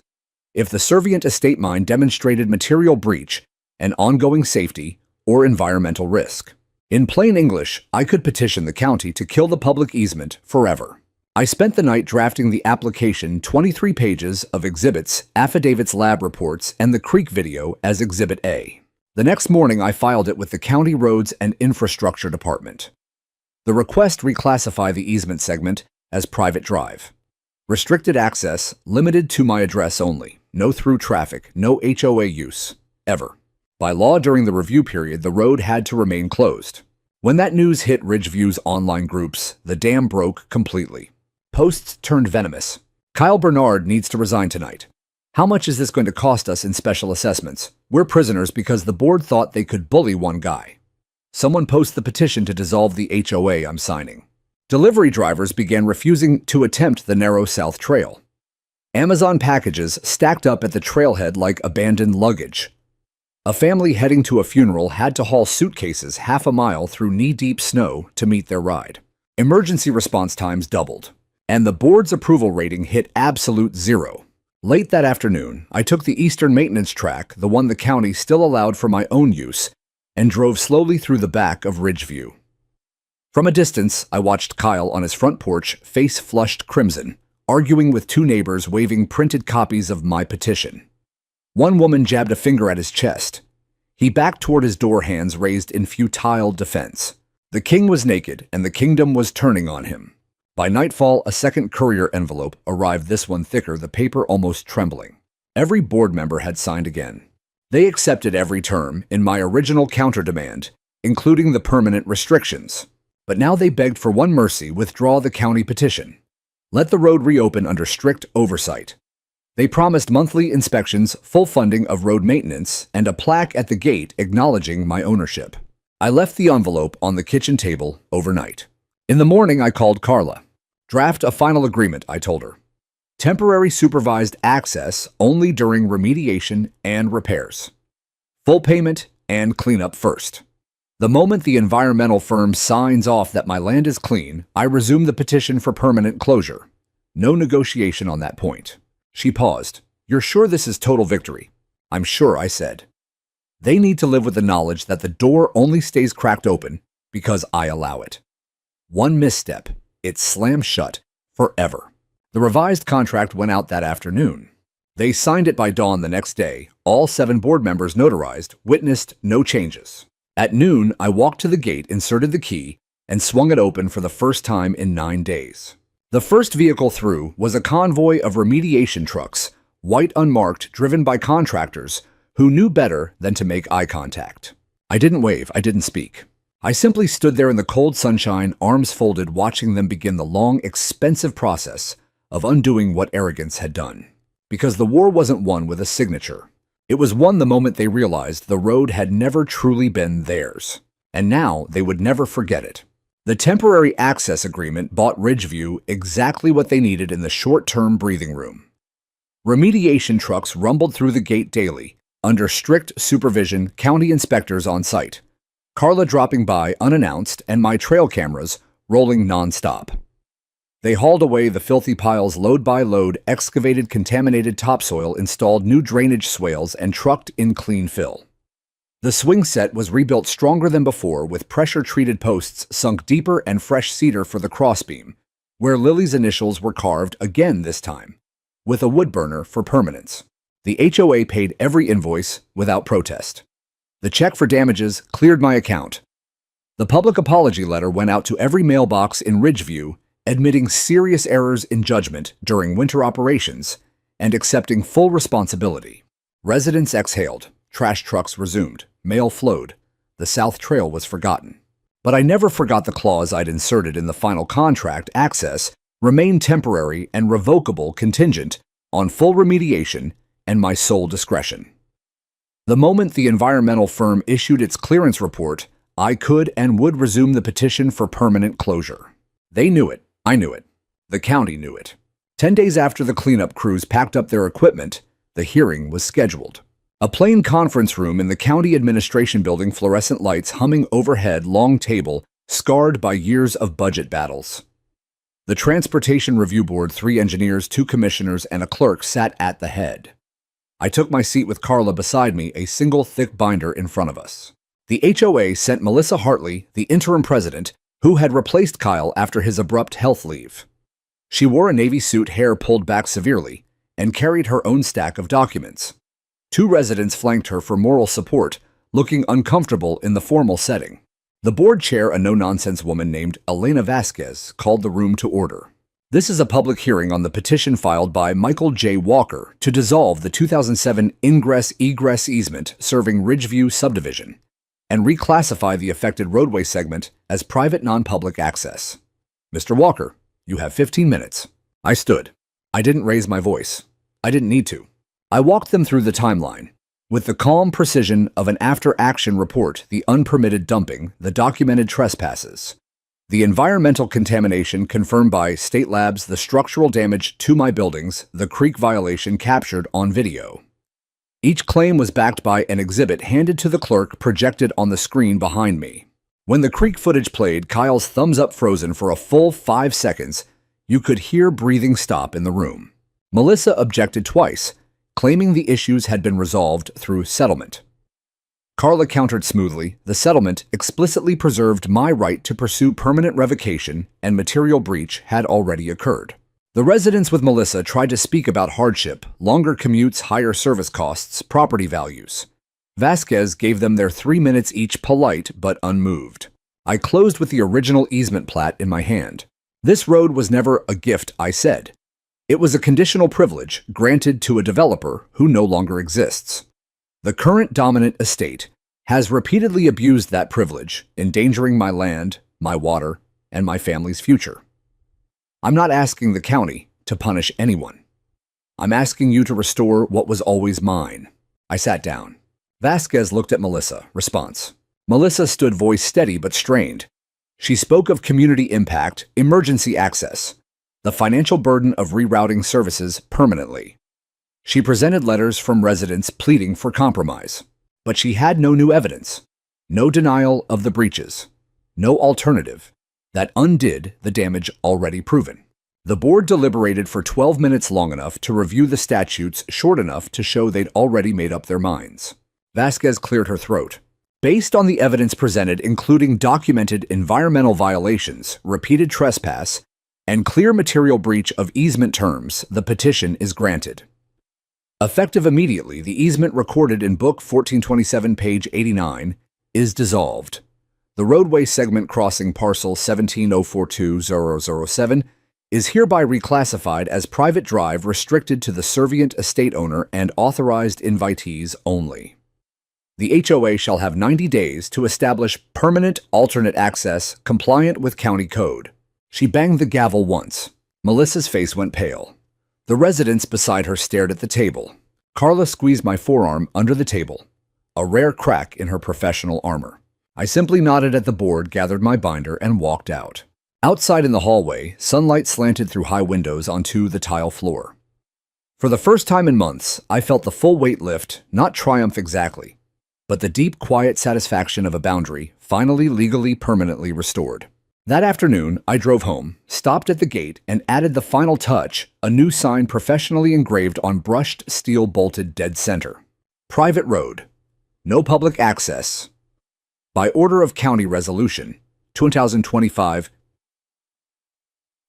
if the servient estate mine demonstrated material breach and ongoing safety or environmental risk. In plain English, I could petition the county to kill the public easement forever. I spent the night drafting the application, 23 pages of exhibits, affidavits, lab reports, and the creek video as Exhibit A. The next morning, I filed it with the County Roads and Infrastructure Department. The request reclassify the easement segment as private drive. Restricted access, limited to my address only. No through traffic, no HOA use, ever. By law, during the review period, the road had to remain closed. When that news hit Ridgeview's online groups, the dam broke completely. Posts turned venomous. Kyle Bernard needs to resign tonight. How much is this going to cost us in special assessments? We're prisoners because the board thought they could bully one guy. Someone post the petition to dissolve the HOA I'm signing. Delivery drivers began refusing to attempt the narrow South Trail. Amazon packages stacked up at the trailhead like abandoned luggage. A family heading to a funeral had to haul suitcases half a mile through knee-deep snow to meet their ride. Emergency response times doubled, and the board's approval rating hit absolute zero. Late that afternoon, I took the eastern maintenance track, the one the county still allowed for my own use, and drove slowly through the back of Ridgeview. From a distance, I watched Kyle on his front porch, face flushed crimson, arguing with two neighbors waving printed copies of my petition. One woman jabbed a finger at his chest. He backed toward his door, hands raised in futile defense. The king was naked, and the kingdom was turning on him. By nightfall, a second courier envelope arrived, this one thicker, the paper almost trembling. Every board member had signed again. They accepted every term in my original counter-demand, including the permanent restrictions. But now they begged for one mercy: withdraw the county petition. Let the road reopen under strict oversight. They promised monthly inspections, full funding of road maintenance, and a plaque at the gate acknowledging my ownership. I left the envelope on the kitchen table overnight. In the morning, I called Carla. Draft a final agreement, I told her. Temporary supervised access only during remediation and repairs. Full payment and cleanup first. The moment the environmental firm signs off that my land is clean, I resume the petition for permanent closure. No negotiation on that point. She paused. You're sure this is total victory? I'm sure, I said. They need to live with the knowledge that the door only stays cracked open because I allow it. One misstep, it slams shut forever. The revised contract went out that afternoon. They signed it by dawn the next day. All 7 board members notarized, witnessed no changes. At noon, I walked to the gate, inserted the key, and swung it open for the first time in 9 days. The first vehicle through was a convoy of remediation trucks, white unmarked, driven by contractors who knew better than to make eye contact. I didn't wave, I didn't speak. I simply stood there in the cold sunshine, arms folded, watching them begin the long, expensive process of undoing what arrogance had done. Because the war wasn't won with a signature. It was won the moment they realized the road had never truly been theirs. And now they would never forget it. The temporary access agreement bought Ridgeview exactly what they needed in the short-term breathing room. Remediation trucks rumbled through the gate daily, under strict supervision, county inspectors on site. Carla dropping by unannounced, and my trail cameras rolling non-stop. They hauled away the filthy piles load by load, excavated contaminated topsoil, installed new drainage swales, and trucked in clean fill. The swing set was rebuilt stronger than before, with pressure-treated posts sunk deeper and fresh cedar for the crossbeam, where Lily's initials were carved again this time, with a wood burner for permanence. The HOA paid every invoice without protest. The check for damages cleared my account. The public apology letter went out to every mailbox in Ridgeview, admitting serious errors in judgment during winter operations and accepting full responsibility. Residents exhaled, trash trucks resumed, mail flowed, the South Trail was forgotten. But I never forgot the clause I'd inserted in the final contract: access remained temporary and revocable, contingent on full remediation and my sole discretion. The moment the environmental firm issued its clearance report, I could and would resume the petition for permanent closure. They knew it. I knew it. The county knew it. 10 days after the cleanup crews packed up their equipment, the hearing was scheduled. A plain conference room in the county administration building, fluorescent lights humming overhead, long table, scarred by years of budget battles. The Transportation Review Board, 3 engineers, 2 commissioners, and a clerk sat at the head. I took my seat with Carla beside me, a single thick binder in front of us. The HOA sent Melissa Hartley, the interim president, who had replaced Kyle after his abrupt health leave. She wore a navy suit, hair pulled back severely, and carried her own stack of documents. 2 residents flanked her for moral support, looking uncomfortable in the formal setting. The board chair, a no-nonsense woman named Elena Vasquez, called the room to order. This is a public hearing on the petition filed by Michael J. Walker to dissolve the 2007 ingress-egress easement serving Ridgeview subdivision and reclassify the affected roadway segment as private non-public access. Mr. Walker, you have 15 minutes. I stood. I didn't raise my voice. I didn't need to. I walked them through the timeline. With the calm precision of an after-action report, the unpermitted dumping, the documented trespasses, the environmental contamination confirmed by state labs, the structural damage to my buildings, the creek violation captured on video. Each claim was backed by an exhibit handed to the clerk, projected on the screen behind me. When the creek footage played, Kyle's thumbs up frozen for a full 5 seconds, you could hear breathing stop in the room. Melissa objected twice, claiming the issues had been resolved through settlement. Carla countered smoothly. The settlement explicitly preserved my right to pursue permanent revocation, and material breach had already occurred. The residents with Melissa tried to speak about hardship, longer commutes, higher service costs, property values. Vasquez gave them their 3 minutes each, polite but unmoved. I closed with the original easement plat in my hand. This road was never a gift, I said. It was a conditional privilege granted to a developer who no longer exists. The current dominant estate has repeatedly abused that privilege, endangering my land, my water, and my family's future. I'm not asking the county to punish anyone. I'm asking you to restore what was always mine. I sat down. Vasquez looked at Melissa. Response. Melissa stood, voice steady but strained. She spoke of community impact, emergency access, the financial burden of rerouting services permanently. She presented letters from residents pleading for compromise, but she had no new evidence. No denial of the breaches. No alternative that undid the damage already proven. The board deliberated for 12 minutes, long enough to review the statutes, short enough to show they'd already made up their minds. Vasquez cleared her throat. Based on the evidence presented, including documented environmental violations, repeated trespass, and clear material breach of easement terms, the petition is granted. Effective immediately, the easement recorded in Book 1427, page 89, is dissolved. The roadway segment crossing parcel 17042007 is hereby reclassified as private drive restricted to the servient estate owner and authorized invitees only. The HOA shall have 90 days to establish permanent alternate access compliant with county code. She banged the gavel once. Melissa's face went pale. The residents beside her stared at the table. Carla squeezed my forearm under the table, a rare crack in her professional armor. I simply nodded at the board, gathered my binder, and walked out. Outside in the hallway, sunlight slanted through high windows onto the tile floor. For the first time in months, I felt the full weight lift, not triumph exactly, but the deep, quiet satisfaction of a boundary finally legally permanently restored. That afternoon, I drove home, stopped at the gate, and added the final touch, a new sign professionally engraved on brushed steel bolted dead center. Private road. No public access. By order of county resolution, 2025.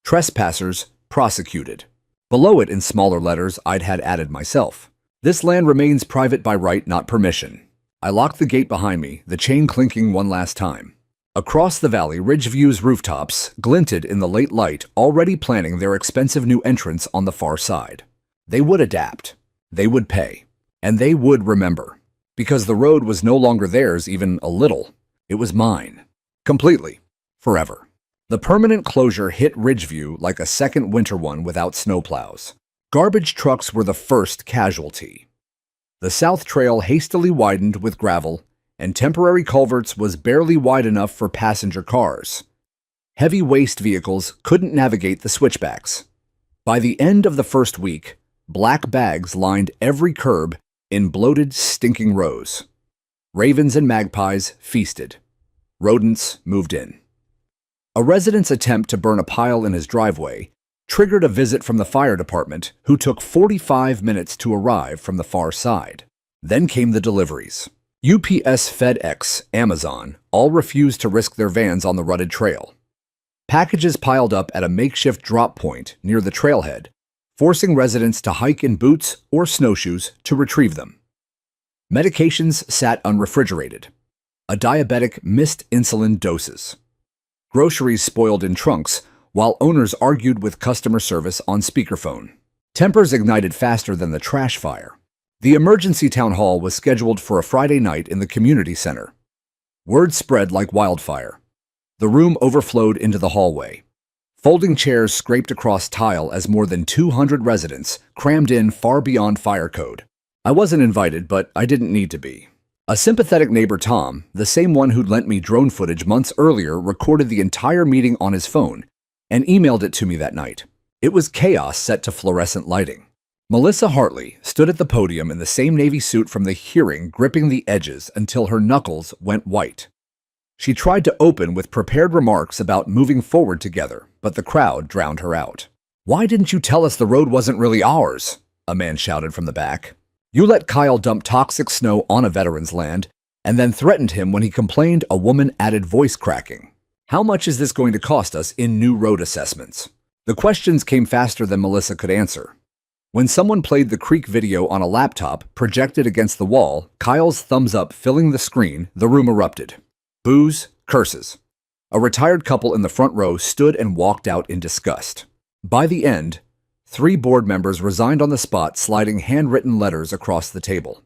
Trespassers prosecuted. Below it in smaller letters I'd had added myself. This land remains private by right, not permission. I locked the gate behind me, the chain clinking one last time. Across the valley, Ridgeview's rooftops glinted in the late light, already planning their expensive new entrance on the far side. They would adapt. They would pay. And they would remember. Because the road was no longer theirs even a little. It was mine. Completely. Forever. The permanent closure hit Ridgeview like a second winter one without snowplows. Garbage trucks were the first casualty. The south trail hastily widened with gravel, and temporary culverts was barely wide enough for passenger cars. Heavy waste vehicles couldn't navigate the switchbacks. By the end of the first week, black bags lined every curb in bloated, stinking rows. Ravens and magpies feasted. Rodents moved in. A resident's attempt to burn a pile in his driveway triggered a visit from the fire department, who took 45 minutes to arrive from the far side. Then came the deliveries. UPS, FedEx, Amazon all refused to risk their vans on the rutted trail. Packages piled up at a makeshift drop point near the trailhead, forcing residents to hike in boots or snowshoes to retrieve them. Medications sat unrefrigerated. A diabetic missed insulin doses. Groceries spoiled in trunks, while owners argued with customer service on speakerphone. Tempers ignited faster than the trash fire. The emergency town hall was scheduled for a Friday night in the community center. Word spread like wildfire. The room overflowed into the hallway. Folding chairs scraped across tile as more than 200 residents crammed in far beyond fire code. I wasn't invited, but I didn't need to be. A sympathetic neighbor, Tom, the same one who'd lent me drone footage months earlier, recorded the entire meeting on his phone and emailed it to me that night. It was chaos set to fluorescent lighting. Melissa Hartley stood at the podium in the same navy suit from the hearing, gripping the edges until her knuckles went white. She tried to open with prepared remarks about moving forward together, but the crowd drowned her out. "Why didn't you tell us the road wasn't really ours?" a man shouted from the back. "You let Kyle dump toxic snow on a veteran's land and then threatened him when he complained," a woman added, voice cracking. "How much is this going to cost us in new road assessments?" The questions came faster than Melissa could answer. When someone played the Creek video on a laptop projected against the wall, Kyle's thumbs up filling the screen, the room erupted. Boos, curses. A retired couple in the front row stood and walked out in disgust. By the end, 3 board members resigned on the spot, sliding handwritten letters across the table.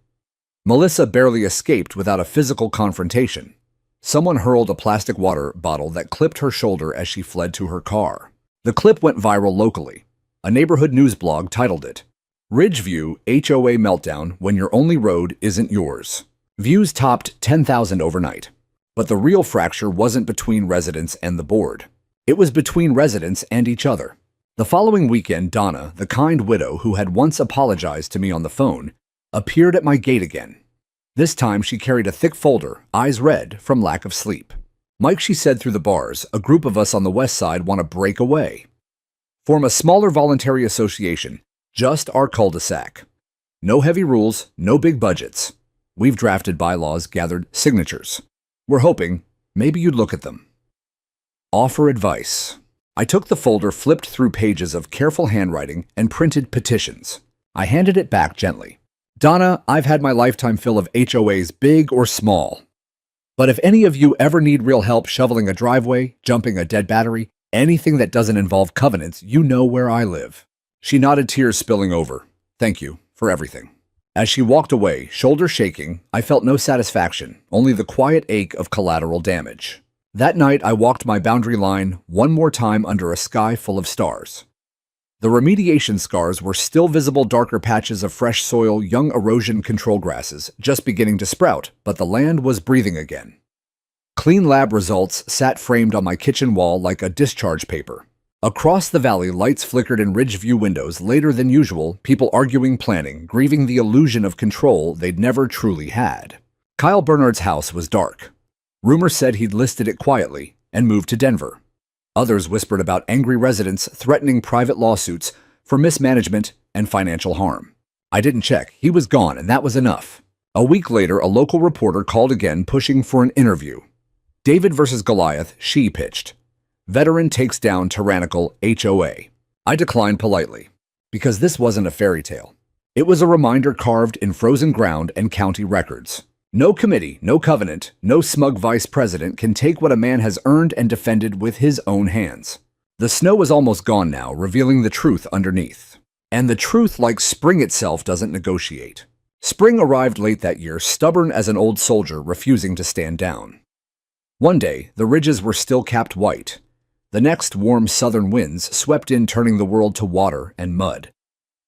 Melissa barely escaped without a physical confrontation. Someone hurled a plastic water bottle that clipped her shoulder as she fled to her car. The clip went viral locally. A neighborhood news blog titled it, "Ridgeview HOA Meltdown When Your Only Road Isn't Yours." Views topped 10,000 overnight. But the real fracture wasn't between residents and the board. It was between residents and each other. The following weekend, Donna, the kind widow who had once apologized to me on the phone, appeared at my gate again. This time she carried a thick folder, eyes red from lack of sleep. "Mike," she said through the bars, "a group of us on the west side want to break away. Form a smaller voluntary association, just our cul-de-sac. No heavy rules, no big budgets. We've drafted bylaws, gathered signatures. We're hoping maybe you'd look at them. Offer advice." I took the folder, flipped through pages of careful handwriting, and printed petitions. I handed it back gently. "Donna, I've had my lifetime fill of HOAs, big or small. But if any of you ever need real help shoveling a driveway, jumping a dead battery, anything that doesn't involve covenants, you know where I live." She nodded, tears spilling over. "Thank you for everything." As she walked away, shoulders shaking, I felt no satisfaction, only the quiet ache of collateral damage. That night, I walked my boundary line one more time under a sky full of stars. The remediation scars were still visible, darker patches of fresh soil, young erosion control grasses, just beginning to sprout, but the land was breathing again. Clean lab results sat framed on my kitchen wall like a discharge paper. Across the valley, lights flickered in Ridgeview windows later than usual, people arguing, planning, grieving the illusion of control they'd never truly had. Kyle Bernard's house was dark. Rumors said he'd listed it quietly and moved to Denver. Others whispered about angry residents threatening private lawsuits for mismanagement and financial harm. I didn't check. He was gone, and that was enough. A week later, a local reporter called again, pushing for an interview. David versus Goliath, she pitched. Veteran takes down tyrannical HOA. I declined politely, because this wasn't a fairy tale. It was a reminder carved in frozen ground and county records. No committee, no covenant, no smug vice president can take what a man has earned and defended with his own hands. The snow was almost gone now, revealing the truth underneath. And the truth, like spring itself, doesn't negotiate. Spring arrived late that year, stubborn as an old soldier refusing to stand down. One day, the ridges were still capped white. The next, warm southern winds swept in, turning the world to water and mud.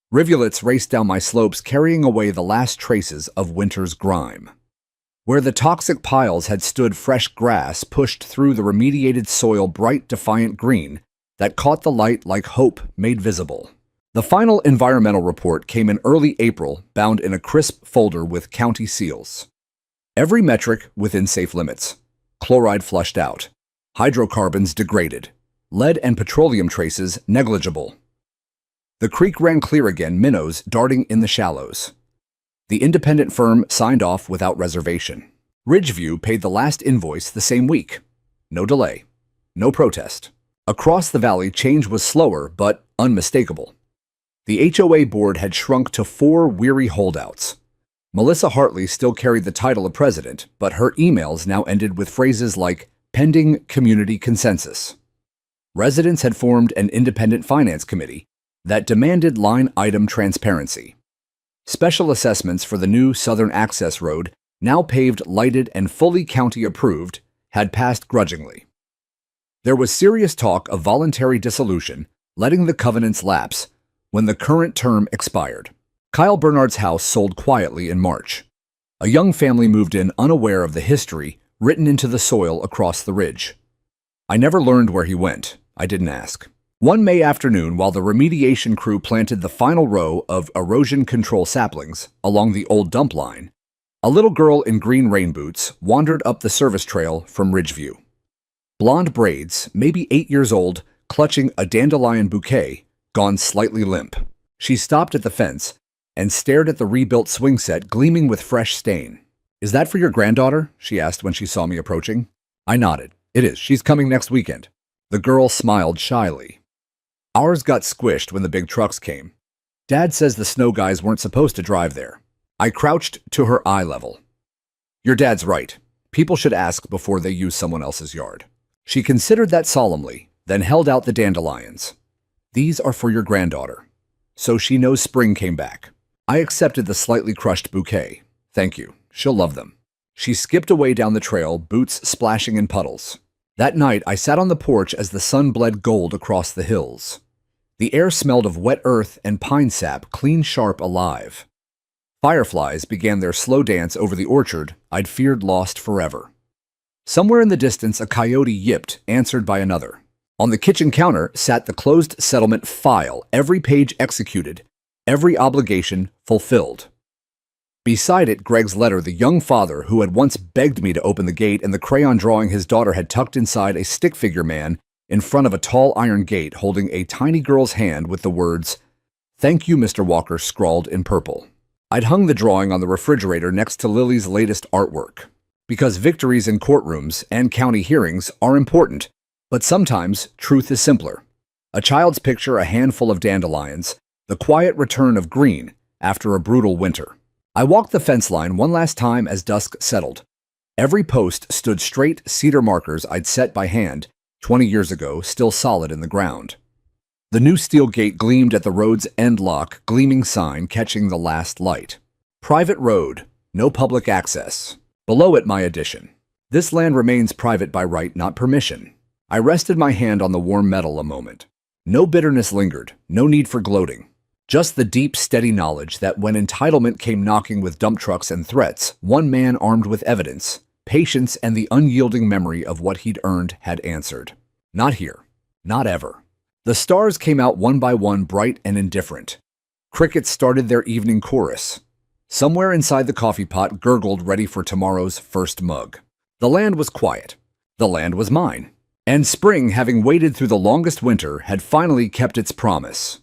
Rivulets raced down my slopes, carrying away the last traces of winter's grime. Where the toxic piles had stood, fresh grass pushed through the remediated soil, bright, defiant green that caught the light like hope made visible. The final environmental report came in early April, bound in a crisp folder with county seals. Every metric within safe limits. Chloride flushed out. Hydrocarbons degraded. Lead and petroleum traces negligible. The creek ran clear again, minnows darting in the shallows. The independent firm signed off without reservation. Ridgeview paid the last invoice the same week. No delay. No protest. Across the valley, change was slower but unmistakable. The HOA board had shrunk to 4 weary holdouts. Melissa Hartley still carried the title of president, but her emails now ended with phrases like pending community consensus. Residents had formed an independent finance committee that demanded line item transparency. Special assessments for the new Southern Access Road, now paved, lighted, and fully county approved, had passed grudgingly. There was serious talk of voluntary dissolution, letting the covenants lapse when the current term expired. Kyle Bernard's house sold quietly in March. A young family moved in, unaware of the history written into the soil across the ridge. I never learned where he went. I didn't ask. One May afternoon, while the remediation crew planted the final row of erosion control saplings along the old dump line, a little girl in green rain boots wandered up the service trail from Ridgeview. Blonde braids, maybe 8 years old, clutching a dandelion bouquet, gone slightly limp. She stopped at the fence and stared at the rebuilt swing set gleaming with fresh stain. "Is that for your granddaughter?" she asked when she saw me approaching. I nodded. "It is. She's coming next weekend." The girl smiled shyly. "Ours got squished when the big trucks came. Dad says the snow guys weren't supposed to drive there." I crouched to her eye level. "Your dad's right. People should ask before they use someone else's yard." She considered that solemnly, then held out the dandelions. "These are for your granddaughter, so she knows spring came back." I accepted the slightly crushed bouquet. "Thank you. She'll love them." She skipped away down the trail, boots splashing in puddles. That night, I sat on the porch as the sun bled gold across the hills. The air smelled of wet earth and pine sap, clean, sharp, alive. Fireflies began their slow dance over the orchard I'd feared lost forever. Somewhere in the distance, a coyote yipped, answered by another. On the kitchen counter sat the closed settlement file, every page executed, every obligation fulfilled. Beside it, Greg's letter, the young father who had once begged me to open the gate, and the crayon drawing his daughter had tucked inside a stick figure man in front of a tall iron gate holding a tiny girl's hand with the words, "Thank you, Mr. Walker," scrawled in purple. I'd hung the drawing on the refrigerator next to Lily's latest artwork. Because victories in courtrooms and county hearings are important, but sometimes truth is simpler. A child's picture, a handful of dandelions, the quiet return of green after a brutal winter. I walked the fence line one last time as dusk settled. Every post stood straight cedar markers I'd set by hand 20 years ago, still solid in the ground. The new steel gate gleamed at the road's end lock, gleaming sign catching the last light. Private road, no public access. Below it, my addition. This land remains private by right, not permission. I rested my hand on the warm metal a moment. No bitterness lingered, no need for gloating. Just the deep, steady knowledge that when entitlement came knocking with dump trucks and threats, one man armed with evidence, patience, and the unyielding memory of what he'd earned had answered. Not here. Not ever. The stars came out one by one, bright and indifferent. Crickets started their evening chorus. Somewhere inside the coffee pot gurgled, ready for tomorrow's first mug. The land was quiet. The land was mine. And spring, having waited through the longest winter, had finally kept its promise.